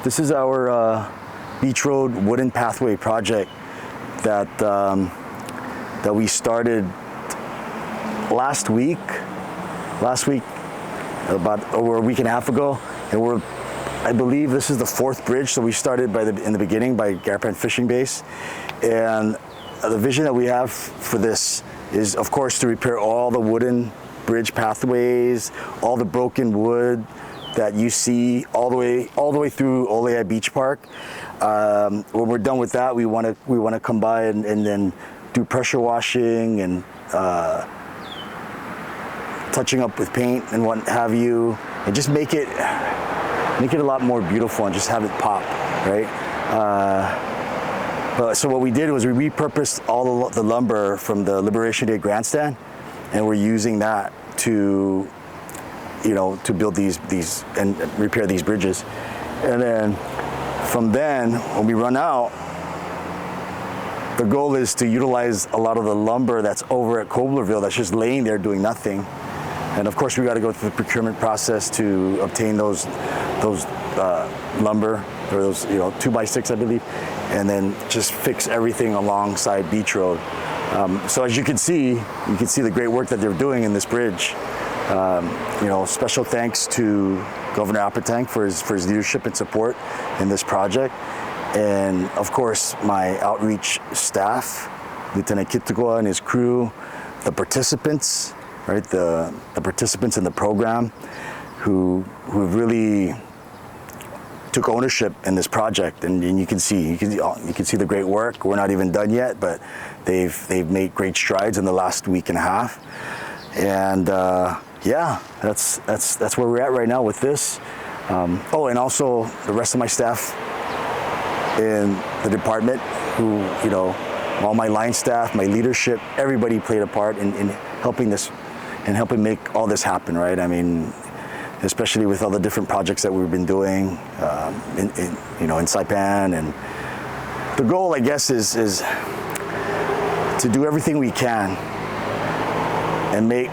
This is our beach road wooden pathway project that that we started last week, about over a week and a half ago, and I believe this is the fourth bridge. So we started in the beginning by Garpan Fishing Base, and the vision that we have for this is, of course, to repair all the wooden bridge pathways, all the broken wood that you see all the way through Olea Beach Park. When we're done with that, we want to come by and then do pressure washing and touching up with paint and what have you, and just make it a lot more beautiful and just have it pop, right? So what we did was we repurposed all the lumber from the Liberation Day Grandstand, and we're using that to build these and repair these bridges. And then from then, when we run out, the goal is to utilize a lot of the lumber that's over at Coblerville that's just laying there doing nothing. And of course, we got to go through the procurement process to obtain those lumber, or those 2x6, I believe, and then just fix everything alongside Beach Road. So as you can see the great work that they're doing in this bridge. Special thanks to Governor Apatang for his leadership and support in this project, and of course my outreach staff, Lieutenant Kitugua and his crew, the participants, right? The participants in the program who really took ownership in this project, and you can see the great work. We're not even done yet, but they've made great strides in the last week and a half, and yeah, that's where we're at right now with this. And also the rest of my staff in the department, who all my line staff, my leadership, everybody played a part in helping this and helping make all this happen, right? I mean, especially with all the different projects that we've been doing in Saipan. And the goal, I guess, is to do everything we can and make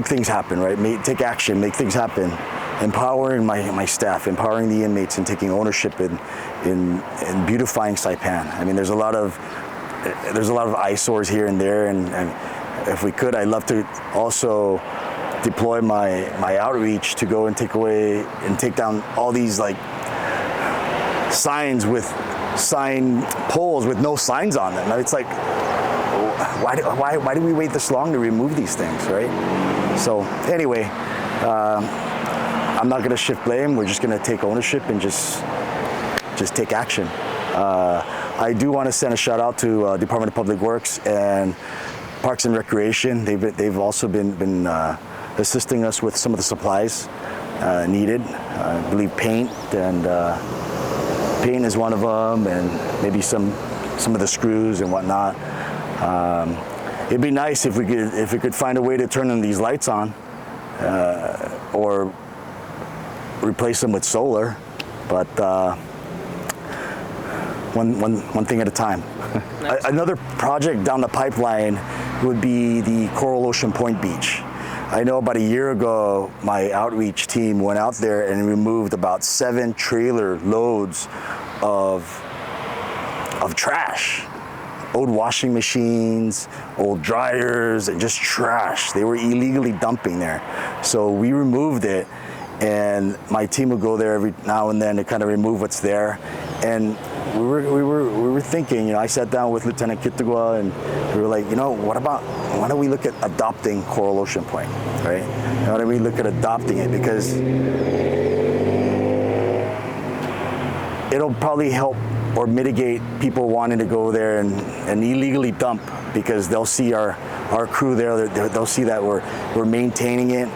things happen, right? Take action, make things happen. Empowering my staff, empowering the inmates, and taking ownership in beautifying Saipan. I mean, there's a lot of eyesores here and there, and if we could, I'd love to also deploy my outreach to go and take down all these like sign poles with no signs on them. It's like, why do we wait this long to remove these things, right? So anyway, I'm not going to shift blame. We're just going to take ownership and just take action. I do want to send a shout out to Department of Public Works and Parks and Recreation. They've also been assisting us with some of the supplies needed. I believe paint is one of them, and maybe some of the screws and whatnot. It'd be nice if we could find a way to turn these lights on, or replace them with solar, but one thing at a time. Another project down the pipeline would be the Coral Ocean Point Beach. I know about a year ago, my outreach team went out there and removed about 7 trailer loads of trash. Old washing machines, old dryers, and just trash. They were illegally dumping there. So we removed it, and my team would go there every now and then to kind of remove what's there. And we were thinking, I sat down with Lieutenant Kitugua, and we were like, why don't we look at adopting Coral Ocean Point, right? Why don't we look at adopting it, because it'll probably help or mitigate people wanting to go there and illegally dump, because they'll see our crew there. They'll see that we're maintaining it,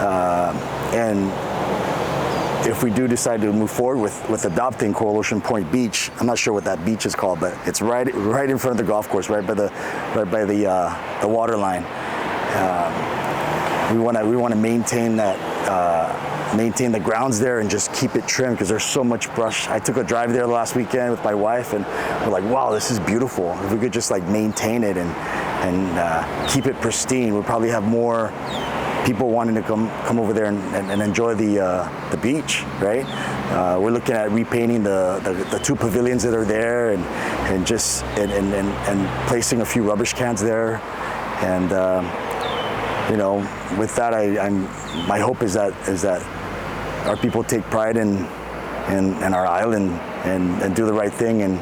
and if we do decide to move forward with adopting Coral Ocean Point Beach, I'm not sure what that beach is called, but it's right in front of the golf course, right by the water line. We want to maintain that, maintain the grounds there and just keep it trimmed, because there's so much brush. I took a drive there last weekend with my wife, and we're like, wow, this is beautiful. If we could just like maintain it and keep it pristine, we'll probably have more people wanting to come over there and enjoy the beach, right? We're looking at repainting the two pavilions that are there, and just placing a few rubbish cans there, and you know, with that, my hope is that our people take pride in our island and do the right thing and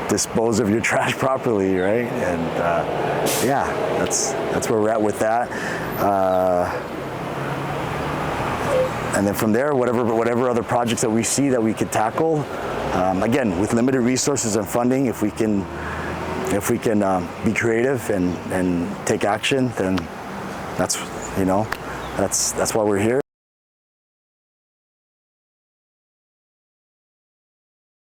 dispose of your trash properly, right? And yeah, that's where we're at with that. And then from there, whatever other projects that we see that we could tackle, again, with limited resources and funding, if we can be creative and take action, then that's why we're here.